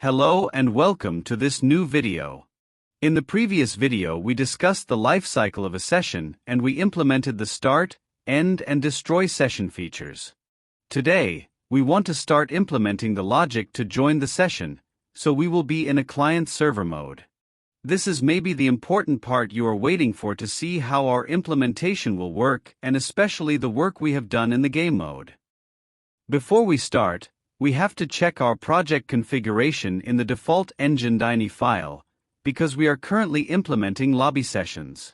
Hello and welcome to this new video. In the previous video we discussed the life cycle of a session and we implemented the start, end and destroy session features. Today, we want to start implementing the logic to join the session, so we will be in a client-server mode. This is maybe the important part you are waiting for to see how our implementation will work and especially the work we have done in the game mode. Before we start, we have to check our project configuration in the default engine.ini file, because we are currently implementing lobby sessions.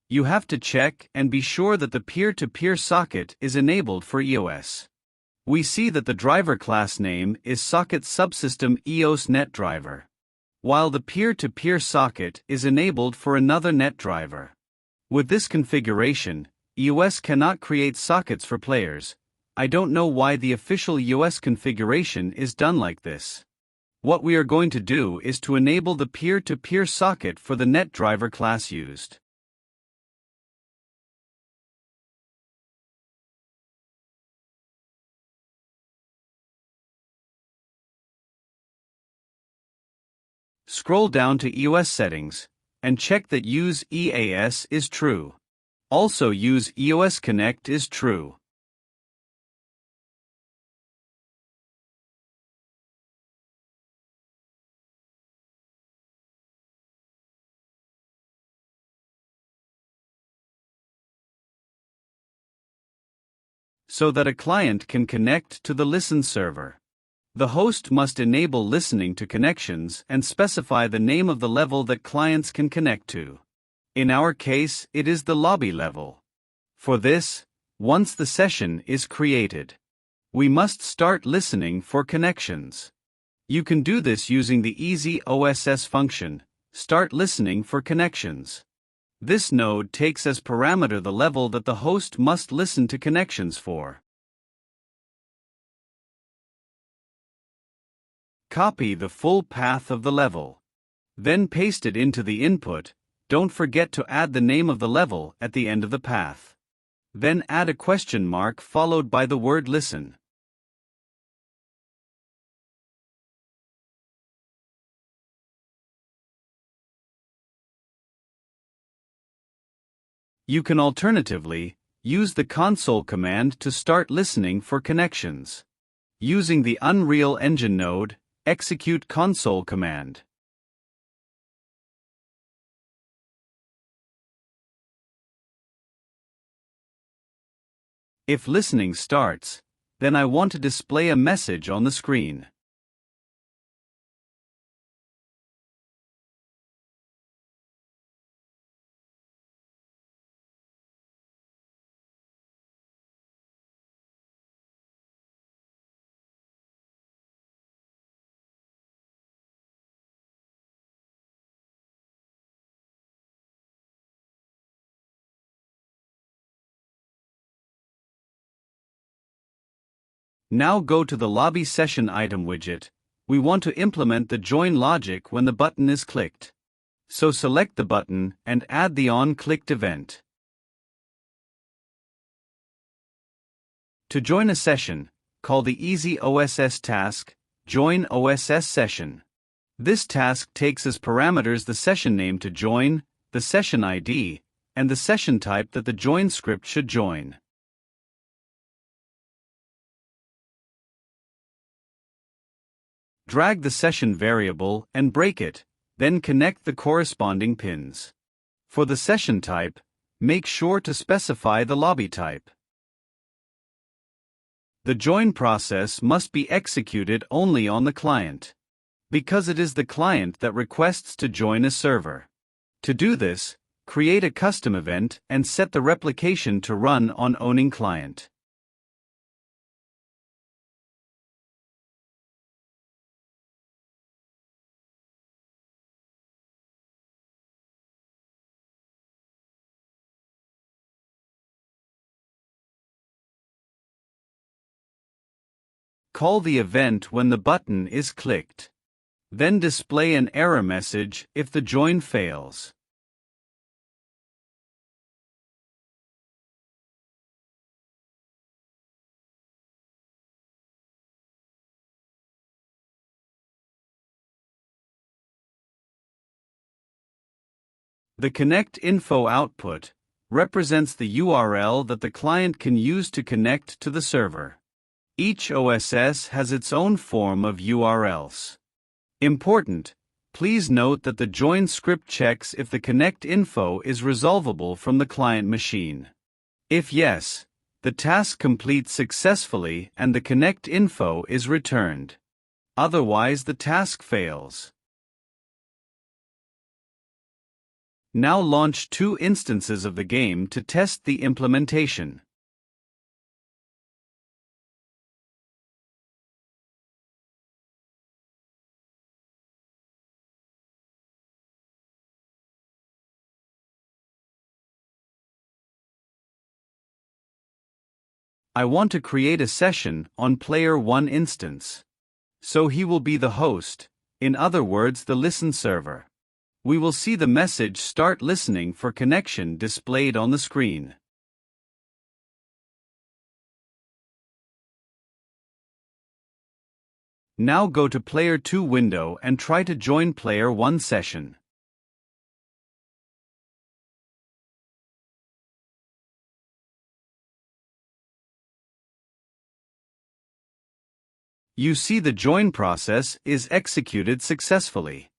You have to check and be sure that the peer-to-peer socket is enabled for EOS. We see that the driver class name is socket subsystem EOS NetDriver, while the peer-to-peer socket is enabled for another NetDriver. With this configuration, EOS cannot create sockets for players. I don't know why the official EOS configuration is done like this. What we are going to do is to enable the peer-to-peer socket for the NetDriver class used. Scroll down to EOS settings and check that Use EAS is true. Also use EOS Connect is true. So that a client can connect to the listen server. The host must enable listening to connections and specify the name of the level that clients can connect to. In our case, it is the lobby level. For this, once the session is created, we must start listening for connections. You can do this using the easy OSS function, start listening for connections. This node takes as parameter the level that the host must listen to connections for. Copy the full path of the level. Then paste it into the input. Don't forget to add the name of the level at the end of the path. Then add a question mark followed by the word listen. You can alternatively use the console command to start listening for connections. Using the Unreal Engine node, execute console command. If listening starts, then I want to display a message on the screen. Now go to the lobby session item widget. We want to implement the join logic when the button is clicked. So select the button and add the on-clicked event. To join a session, call the easy OSS task, Join OSS Session. This task takes as parameters the session name to join, the session ID, and the session type that the join script should join. Drag the session variable and break it, then connect the corresponding pins. For the session type, make sure to specify the lobby type. The join process must be executed only on the client, because it is the client that requests to join a server. To do this, create a custom event and set the replication to run on owning client. Call the event when the button is clicked. Then display an error message if the join fails. The connect info output represents the URL that the client can use to connect to the server. Each OSS has its own form of URLs. Important: please note that the join script checks if the connect info is resolvable from the client machine. If yes, the task completes successfully and the connect info is returned. Otherwise, the task fails. Now launch 2 instances of the game to test the implementation. I want to create a session on Player 1 instance. So he will be the host, in other words the listen server. We will see the message "Start listening for connection" displayed on the screen. Now go to Player 2 window and try to join Player 1 session. You see the join process is executed successfully.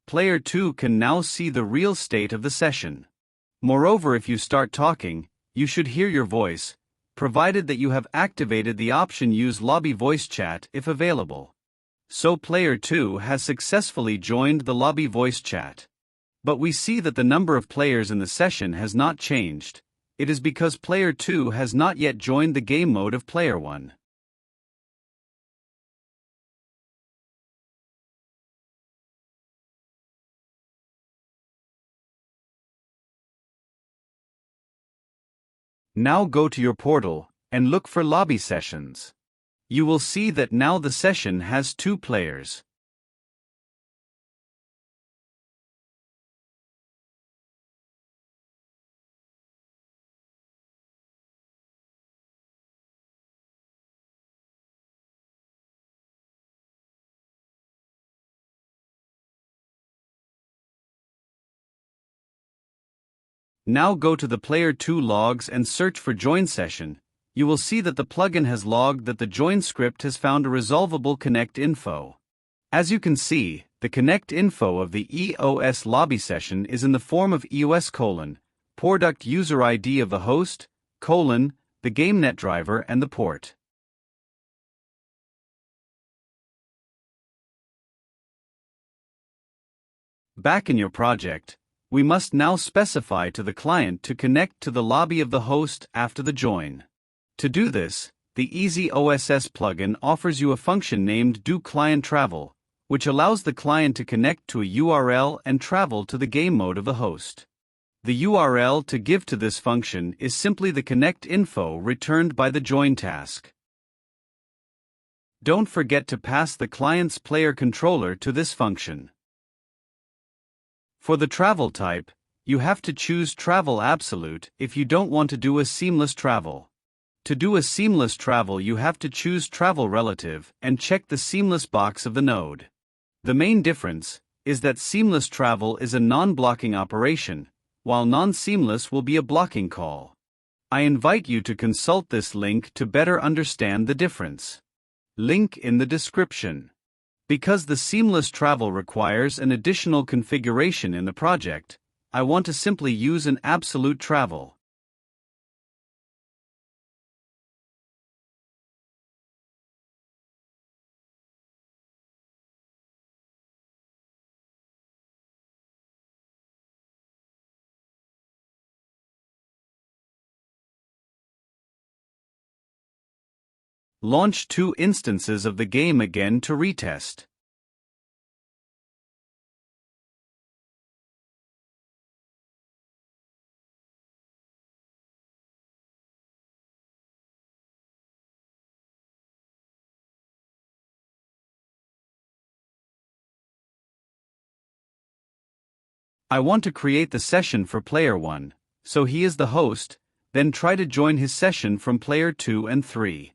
Player 2 can now see the real state of the session. Moreover, if you start talking, you should hear your voice, provided that you have activated the option Use Lobby Voice Chat if available. So Player 2 has successfully joined the lobby voice chat. But we see that the number of players in the session has not changed. It is because Player 2 has not yet joined the game mode of Player 1. Now go to your portal and look for lobby sessions. You will see that now the session has 2 players. Now go to the Player 2 logs and search for Join Session. You will see that the plugin has logged that the join script has found a resolvable connect info. As you can see, the connect info of the EOS lobby session is in the form of EOS : product user ID of the host, the GameNet driver and the port. Back in your project, we must now specify to the client to connect to the lobby of the host after the join. To do this, the Easy OSS plugin offers you a function named DoClientTravel, which allows the client to connect to a URL and travel to the game mode of the host. The URL to give to this function is simply the connect info returned by the join task. Don't forget to pass the client's player controller to this function. For the travel type, you have to choose Travel Absolute if you don't want to do a seamless travel. To do a seamless travel, you have to choose Travel Relative and check the seamless box of the node. The main difference is that seamless travel is a non-blocking operation, while non-seamless will be a blocking call. I invite you to consult this link to better understand the difference. Link in the description. Because the seamless travel requires an additional configuration in the project, I want to simply use an absolute travel. Launch 2 instances of the game again to retest. I want to create the session for Player 1, so he is the host, then try to join his session from Player 2 and 3.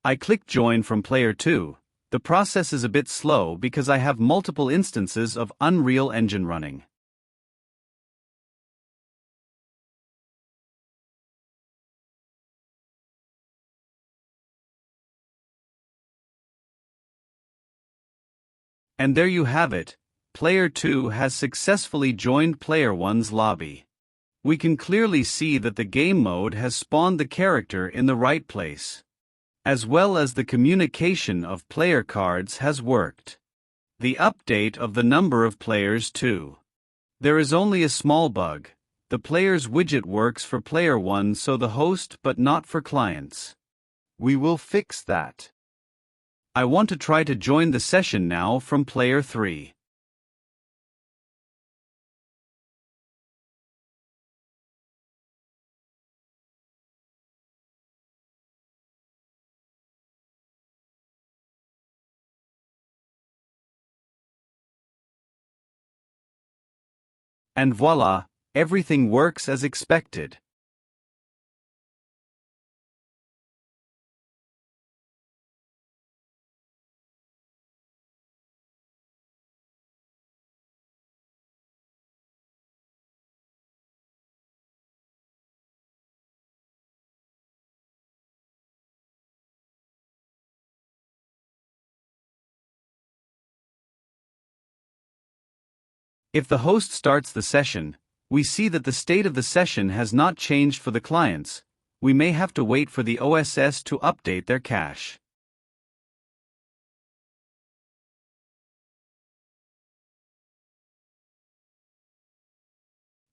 I click Join from Player 2. The process is a bit slow because I have multiple instances of Unreal Engine running. And there you have it. Player 2 has successfully joined Player 1's lobby. We can clearly see that the game mode has spawned the character in the right place, as well as the communication of player cards has worked. The update of the number of players too. There is only a small bug. The players widget works for Player 1 so the host but not for clients. We will fix that. I want to try to join the session now from Player 3. And voila, everything works as expected. If the host starts the session, we see that the state of the session has not changed for the clients. We may have to wait for the OSS to update their cache.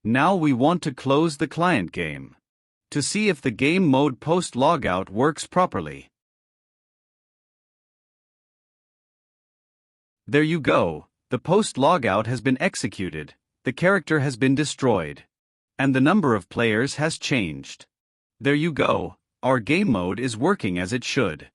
Now we want to close the client game to see if the game mode post logout works properly. There you go, the post logout has been executed, the character has been destroyed, and the number of players has changed. There you go, our game mode is working as it should.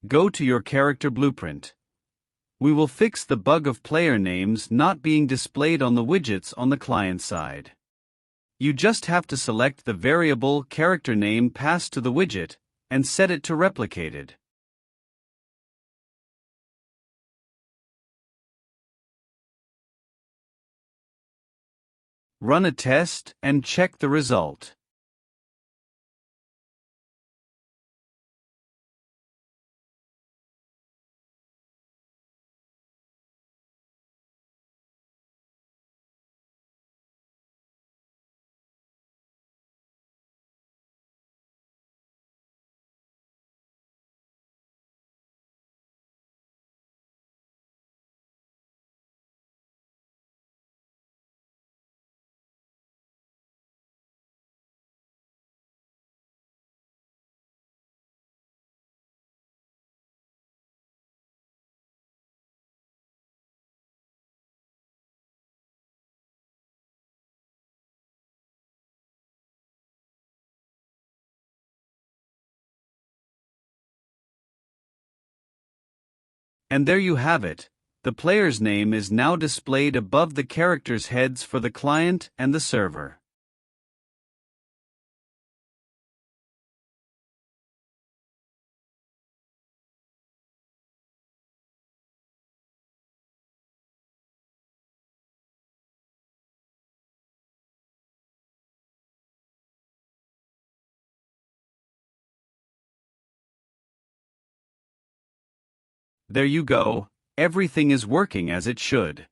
Go to your character blueprint. We will fix the bug of player names not being displayed on the widgets on the client side. You just have to select the variable character name passed to the widget and set it to replicated. Run a test and check the result. And there you have it. The player's name is now displayed above the characters' heads for the client and the server. There you go, everything is working as it should.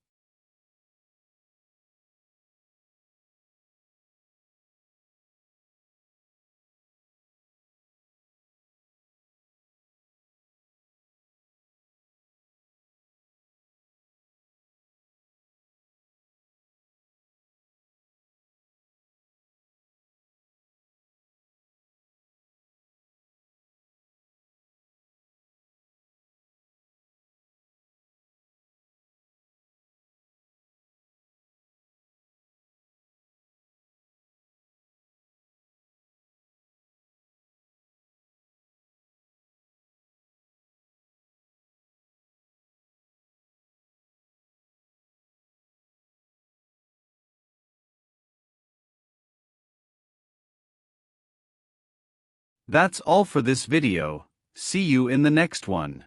That's all for this video. See you in the next one.